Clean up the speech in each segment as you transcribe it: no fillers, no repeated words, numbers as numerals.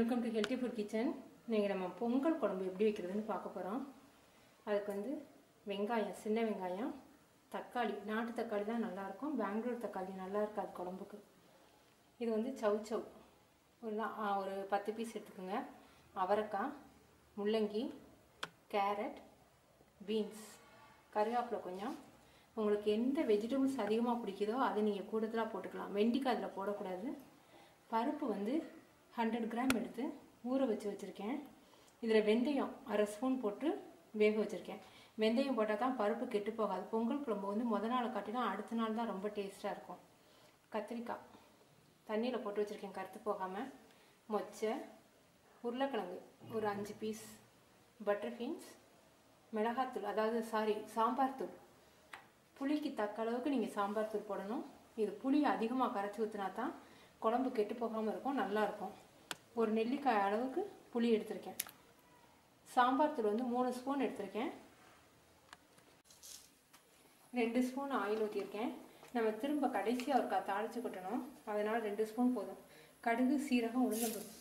Welcome to healthy food kitchen. நீங்கள் நம்ம பொங்கல் குழம்பு எப்படி வைக்கிறதுன்னு பார்க்க போகிறோம். அதுக்கு வந்து வெங்காயம், சின்ன வெங்காயம், தக்காளி, நாட்டு தக்காளி தான் நல்லாயிருக்கும், பெங்களூர் தக்காளி நல்லா இருக்காது குழம்புக்கு. இது வந்து சவ் ஒரு 10 பீஸ் எடுத்துக்கோங்க. அவரைக்காய், முள்ளங்கி, கேரட், பீன்ஸ், கருவேப்பிலை கொஞ்சம். உங்களுக்கு எந்த வெஜிடபிள்ஸ் அதிகமாக பிடிக்குதோ அதை நீங்கள் கூடுதலாக போட்டுக்கலாம். வெண்டிக்காய் அதில் போடக்கூடாது. பருப்பு வந்து 100 கிராம் எடுத்து ஊற வச்சுருக்கேன். இதில் வெந்தயம் அரை ஸ்பூன் போட்டு வேக வச்சுருக்கேன். வெந்தயம் போட்டால் தான் பருப்பு கெட்டு போகாது. பொங்கல் குழம்பு வந்து முதல் நாள் காட்டினா அடுத்த நாள் தான் ரொம்ப டேஸ்ட்டாக இருக்கும். கத்திரிக்காய் தண்ணியில் போட்டு வச்சுருக்கேன் கருத்து போகாமல். மொச்சை, உருளைக்கிழங்கு ஒரு 5 பீஸ், பட்டர் பீன்ஸ், மிளகாத்தூள் சாம்பார் தூள். புளிக்கு தக்க அளவுக்கு நீங்கள் சாம்பார் தூள் போடணும். இது புளி அதிகமாக கரைச்சி ஊற்றினா தான் குழம்பு கெட்டு போகாமல் இருக்கும், நல்லாயிருக்கும். ஒரு நெல்லிக்காய் அளவுக்கு புளி எடுத்திருக்கேன். சாம்பார் தூள் வந்து 3 ஸ்பூன் எடுத்திருக்கேன். 2 ஸ்பூன் ஆயில் ஊற்றிருக்கேன். நம்ம திரும்ப கடைசியாக ஒரு தாளித்து கொட்டணும், அதனால் 2 ஸ்பூன் போதும். கடுகு, சீரகம், உளுந்தம்பருப்பு,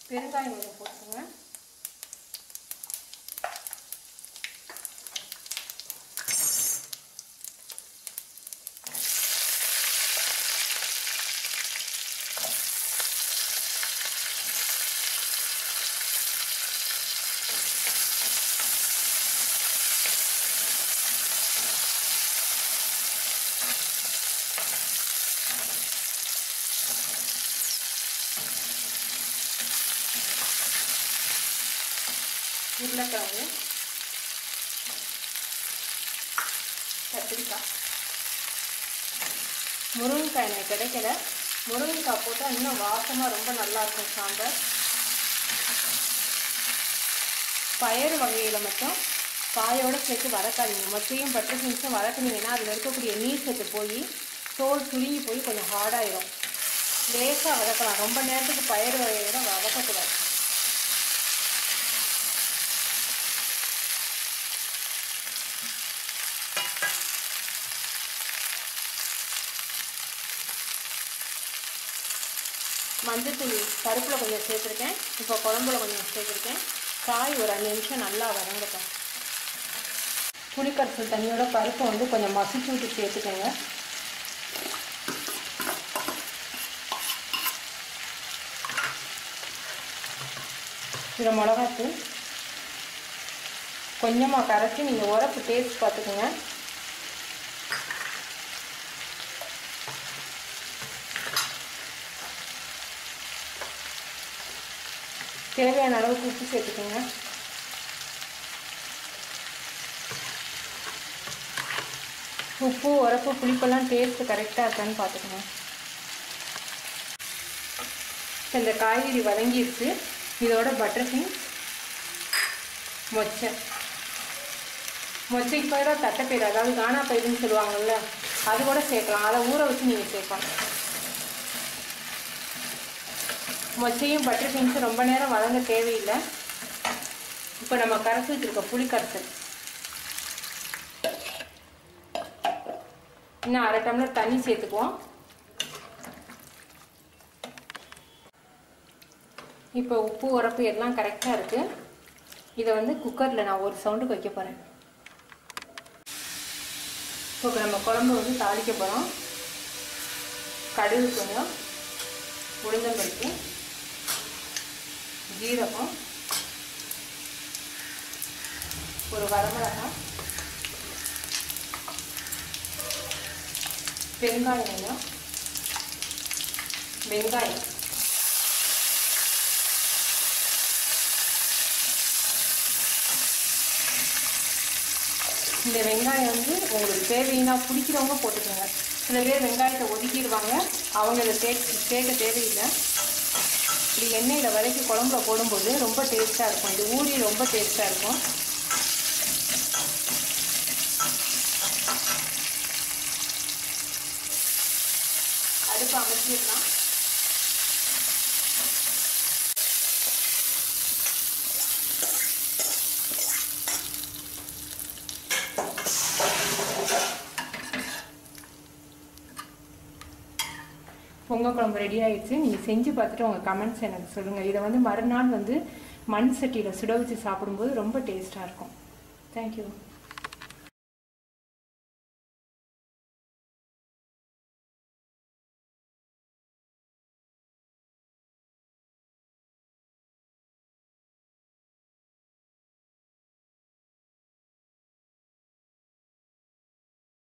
பெருங்காயம் கொஞ்சம் போட்டுக்கோங்க. உருளைக்கிழங்கு, கத்திரிக்காய், முருங்கைக்காய் எனக்கு கிடைக்கல. முருங்கைக்காய் போட்டால் இன்னும் வாசமாக ரொம்ப நல்லாயிருக்கும் சாம்பார். பயறு வகையில் மட்டும் காயோடு சேர்த்து வதக்காதீங்க. மொச்சையும் பட்டர் பீன்ஸும் வதக்குனீங்கன்னா அதில் இருக்கக்கூடிய நீர் சத்து போய் தோல் சுருங்கி போய் கொஞ்சம் ஹார்டாயிடும். லேசாக வதக்கலாம். ரொம்ப நேரத்துக்கு பயறு வகையோட வதக்கக்கூடாது. மஞ்சத்தூள் பருப்பில் கொஞ்சம் சேர்த்துருக்கேன். இப்போ குழம்புல கொஞ்சம் சேர்த்துருக்கேன். காய் ஒரு 5 நிமிஷம் நல்லா வதங்கட்டும். புளிக்கரைசல் தண்ணியோட பருப்பை வந்து கொஞ்சம் மசிச்சு விட்டு சேர்த்துக்கோங்க. இதில் மிளகாத்தூள் கொஞ்சமாக கரைச்சி நீங்கள் உரப்பு டேஸ்ட் பார்த்துக்கோங்க. தேவையான அளவுக்கு உப்பு சேர்த்துக்கோங்க. உப்பு, உரப்பு, புளிப்பெல்லாம் டேஸ்ட் கரெக்டாக இருக்கான்னு பார்த்துக்கோங்க. இந்த காய்கறி வதங்கிடுச்சு. இதோட பட்டர் பீன்ஸ், மொச்சைக்கு பயிராக தட்டைப்பயிறு, அதாவது கானா பயிருன்னு சொல்லுவாங்கள்ல, அது கூட சேர்க்கலாம். அதை ஊற வச்சு நீங்கள் சேர்க்கலாம். மொச்சையும் பட்டர் பீன்ஸும் ரொம்ப நேரம் வதங்க தேவையில்லை. இப்போ நம்ம கரைச்சி வச்சுருக்க புளி கரைசல் இன்னும் 1/2 டம்ளர் தண்ணி சேர்த்துக்குவோம். இப்போ உப்பு, உரப்பு எல்லாம் கரெக்டாக இருக்குது. இதை வந்து குக்கரில் நான் ஒரு சவுண்டுக்கு வைக்க போகிறேன். இப்போ நம்ம குழம்பு வந்து தாளிக்க போகிறோம். கடுகு கொஞ்சம், உளுந்தம்பருப்பு, ஜீரகம், ஒரு வரமிளகாய், பெருங்காயம் கொஞ்சம், வெங்காயம், இந்த வெங்காயம் வந்து உங்களுக்கு தேவைன்னா பிடிக்கிறவங்க போட்டுக்கோங்க. சில பேர் வெங்காயத்தை ஒதுக்கிடுவாங்க, அவங்க இதை சேர்க்க தேவையில்லை. இப்படி எண்ணெயில் வதக்கி குழம்புல போடும்போது ரொம்ப டேஸ்ட்டாக இருக்கும். இது ஊறி ரொம்ப டேஸ்ட்டாக இருக்கும். அடுப்பு அமைச்சிடலாம். பொங்கல் குழம்பு ரெடி ஆயிடுச்சு. நீங்கள் செஞ்சு பார்த்துட்டு உங்கள் கமெண்ட்ஸ் எனக்கு சொல்லுங்கள். இதை வந்து மறுநாள் வந்து மண் சட்டியில் சுட வச்சு சாப்பிடும்போது ரொம்ப டேஸ்ட்டாக இருக்கும். தேங்க்யூ.